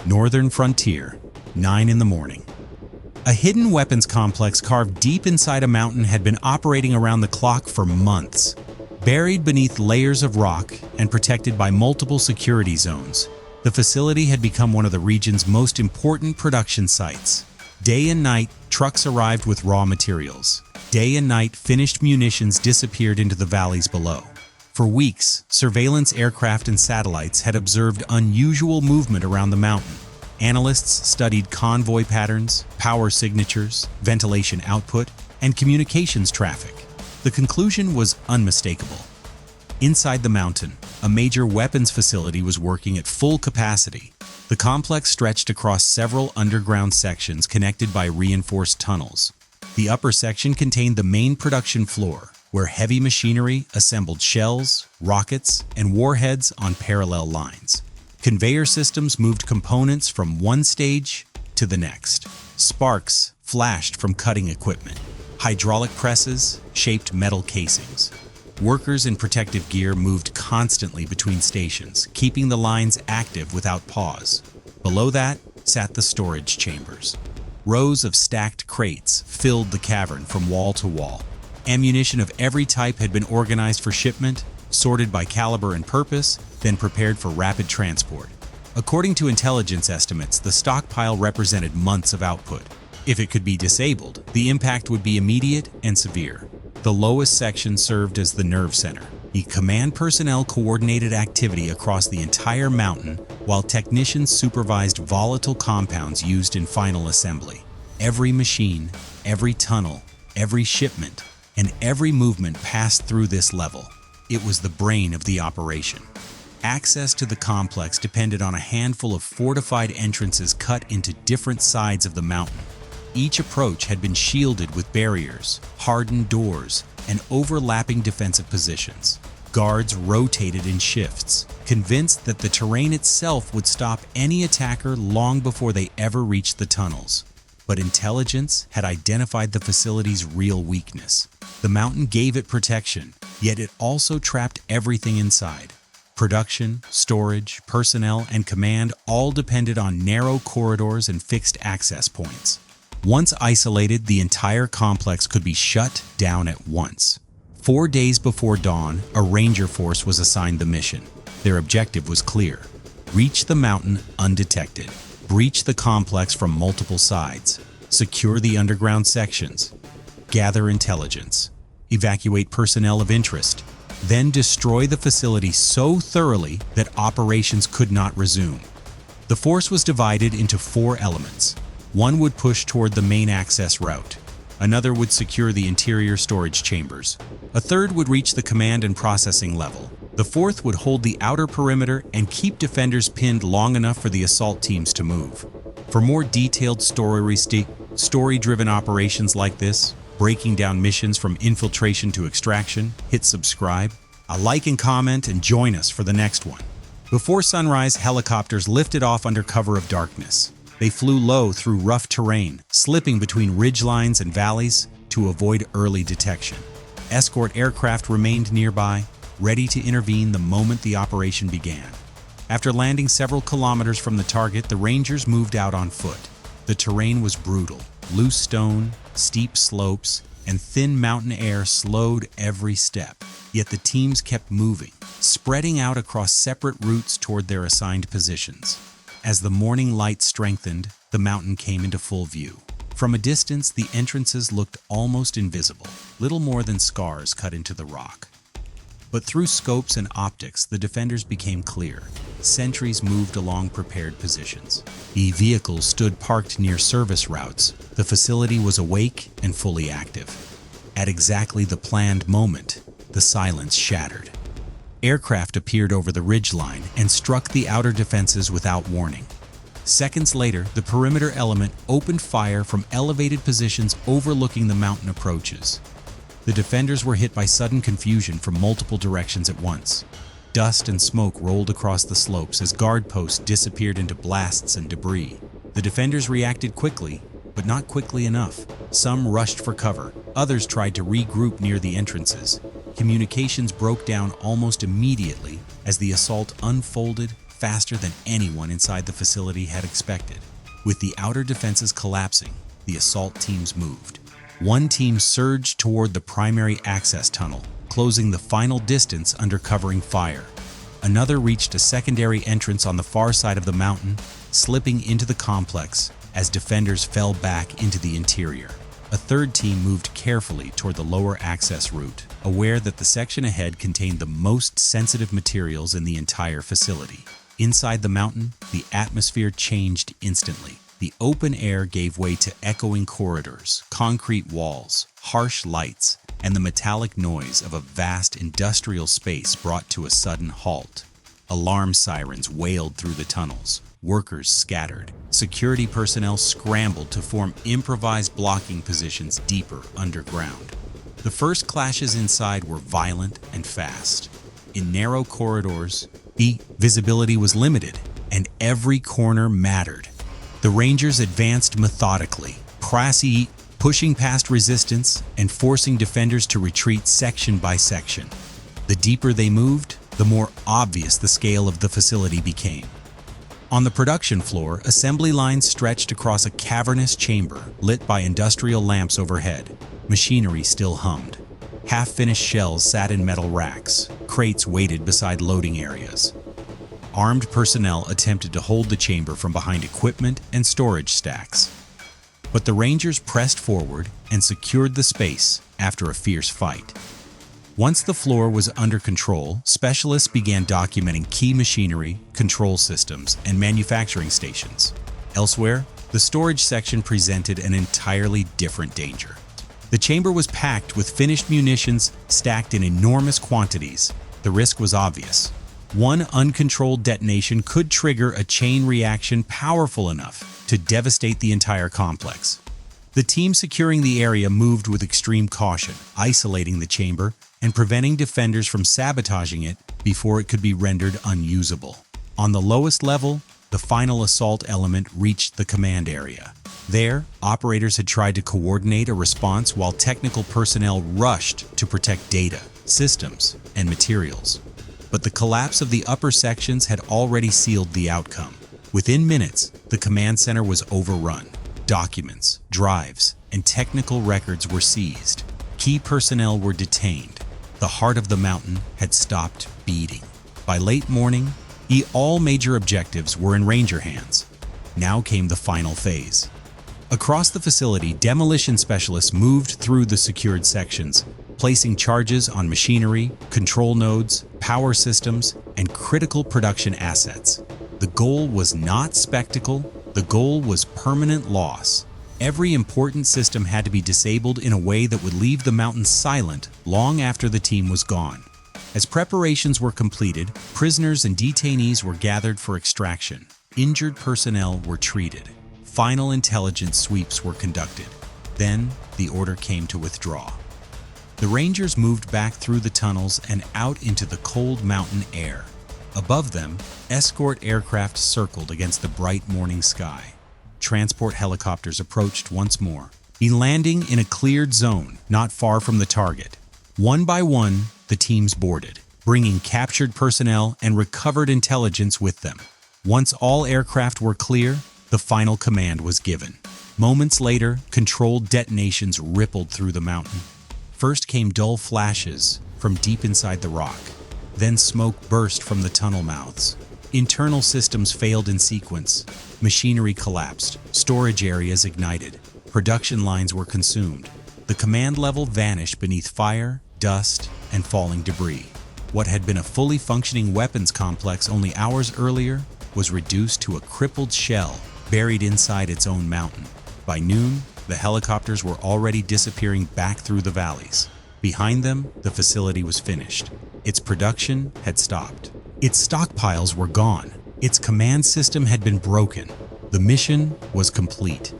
Northern frontier, 9 in the morning. A hidden weapons complex carved deep inside a mountain had been operating around the clock for months. Buried beneath layers of rock and protected by multiple security zones, the facility had become one of the region's most important production sites. Day and night, trucks arrived with raw materials. Day and night, finished munitions disappeared into the valleys below. For weeks, surveillance aircraft and satellites had observed unusual movement around the mountain. Analysts studied convoy patterns, power signatures, ventilation output, and communications traffic. The conclusion was unmistakable. Inside the mountain, a major weapons facility was working at full capacity. The complex stretched across several underground sections connected by reinforced tunnels. The upper section contained the main production floor, where heavy machinery assembled shells, rockets, and warheads on parallel lines. Conveyor systems moved components from one stage to the next. Sparks flashed from cutting equipment. Hydraulic presses shaped metal casings. Workers in protective gear moved constantly between stations, keeping the lines active without pause. Below that sat the storage chambers. Rows of stacked crates filled the cavern from wall to wall. Ammunition of every type had been organized for shipment, sorted by caliber and purpose, then prepared for rapid transport. According to intelligence estimates, the stockpile represented months of output. If it could be disabled, the impact would be immediate and severe. The lowest section served as the nerve center. The command personnel coordinated activity across the entire mountain, while technicians supervised volatile compounds used in final assembly. Every machine, every tunnel, every shipment, and every movement passed through this level. It was the brain of the operation. Access to the complex depended on a handful of fortified entrances cut into different sides of the mountain. Each approach had been shielded with barriers, hardened doors, and overlapping defensive positions. Guards rotated in shifts, convinced that the terrain itself would stop any attacker long before they ever reached the tunnels. But intelligence had identified the facility's real weakness. The mountain gave it protection, yet it also trapped everything inside. Production, storage, personnel, and command all depended on narrow corridors and fixed access points. Once isolated, the entire complex could be shut down at once. 4 days before dawn, a ranger force was assigned the mission. Their objective was clear: reach the mountain undetected, breach the complex from multiple sides, secure the underground sections, gather intelligence, evacuate personnel of interest, then destroy the facility so thoroughly that operations could not resume. The force was divided into 4 elements. One would push toward the main access route. Another would secure the interior storage chambers. A third would reach the command and processing level. The fourth would hold the outer perimeter and keep defenders pinned long enough for the assault teams to move. For more detailed story-driven operations like this, breaking down missions from infiltration to extraction, hit subscribe, a like and comment, and join us for the next one. Before sunrise, helicopters lifted off under cover of darkness. They flew low through rough terrain, slipping between ridgelines and valleys to avoid early detection. Escort aircraft remained nearby, ready to intervene the moment the operation began. After landing several kilometers from the target, the Rangers moved out on foot. The terrain was brutal. Loose stone, steep slopes, and thin mountain air slowed every step. Yet the teams kept moving, spreading out across separate routes toward their assigned positions. As the morning light strengthened, the mountain came into full view. From a distance, the entrances looked almost invisible, little more than scars cut into the rock. But through scopes and optics, the defenders became clear. Sentries moved along prepared positions. Vehicles stood parked near service routes. The facility was awake and fully active. At exactly the planned moment, the silence shattered. Aircraft appeared over the ridgeline and struck the outer defenses without warning. Seconds later, the perimeter element opened fire from elevated positions overlooking the mountain approaches. The defenders were hit by sudden confusion from multiple directions at once. Dust and smoke rolled across the slopes as guard posts disappeared into blasts and debris. The defenders reacted quickly, but not quickly enough. Some rushed for cover, others tried to regroup near the entrances. Communications broke down almost immediately as the assault unfolded faster than anyone inside the facility had expected. With the outer defenses collapsing, the assault teams moved. One team surged toward the primary access tunnel, closing the final distance under covering fire. Another reached a secondary entrance on the far side of the mountain, slipping into the complex as defenders fell back into the interior. A third team moved carefully toward the lower access route, aware that the section ahead contained the most sensitive materials in the entire facility. Inside the mountain, the atmosphere changed instantly. The open air gave way to echoing corridors, concrete walls, harsh lights, and the metallic noise of a vast industrial space brought to a sudden halt. Alarm sirens wailed through the tunnels. Workers scattered. Security personnel scrambled to form improvised blocking positions deeper underground. The first clashes inside were violent and fast. In narrow corridors, the visibility was limited, and every corner mattered. The Rangers advanced methodically, pushing past resistance and forcing defenders to retreat section by section. The deeper they moved, the more obvious the scale of the facility became. On the production floor, assembly lines stretched across a cavernous chamber lit by industrial lamps overhead. Machinery still hummed. Half-finished shells sat in metal racks. Crates waited beside loading areas. Armed personnel attempted to hold the chamber from behind equipment and storage stacks. But the Rangers pressed forward and secured the space after a fierce fight. Once the floor was under control, specialists began documenting key machinery, control systems, and manufacturing stations. Elsewhere, the storage section presented an entirely different danger. The chamber was packed with finished munitions stacked in enormous quantities. The risk was obvious. One uncontrolled detonation could trigger a chain reaction powerful enough to devastate the entire complex. The team securing the area moved with extreme caution, isolating the chamber and preventing defenders from sabotaging it before it could be rendered unusable. On the lowest level, the final assault element reached the command area. There, operators had tried to coordinate a response while technical personnel rushed to protect data, systems, and materials. But the collapse of the upper sections had already sealed the outcome. Within minutes, the command center was overrun. Documents, drives, and technical records were seized. Key personnel were detained. The heart of the mountain had stopped beating. By late morning, all major objectives were in Ranger hands. Now came the final phase. Across the facility, demolition specialists moved through the secured sections, placing charges on machinery, control nodes, power systems, and critical production assets. The goal was not spectacle, the goal was permanent loss. Every important system had to be disabled in a way that would leave the mountain silent long after the team was gone. As preparations were completed, prisoners and detainees were gathered for extraction. Injured personnel were treated. Final intelligence sweeps were conducted. Then, the order came to withdraw. The Rangers moved back through the tunnels and out into the cold mountain air. Above them, escort aircraft circled against the bright morning sky. Transport helicopters approached once more, landing in a cleared zone not far from the target. One by one, the teams boarded, bringing captured personnel and recovered intelligence with them. Once all aircraft were clear, the final command was given. Moments later, controlled detonations rippled through the mountain. First came dull flashes from deep inside the rock. Then smoke burst from the tunnel mouths. Internal systems failed in sequence. Machinery collapsed. Storage areas ignited. Production lines were consumed. The command level vanished beneath fire, dust, and falling debris. What had been a fully functioning weapons complex only hours earlier was reduced to a crippled shell buried inside its own mountain. By noon, the helicopters were already disappearing back through the valleys. Behind them, the facility was finished. Its production had stopped. Its stockpiles were gone. Its command system had been broken. The mission was complete.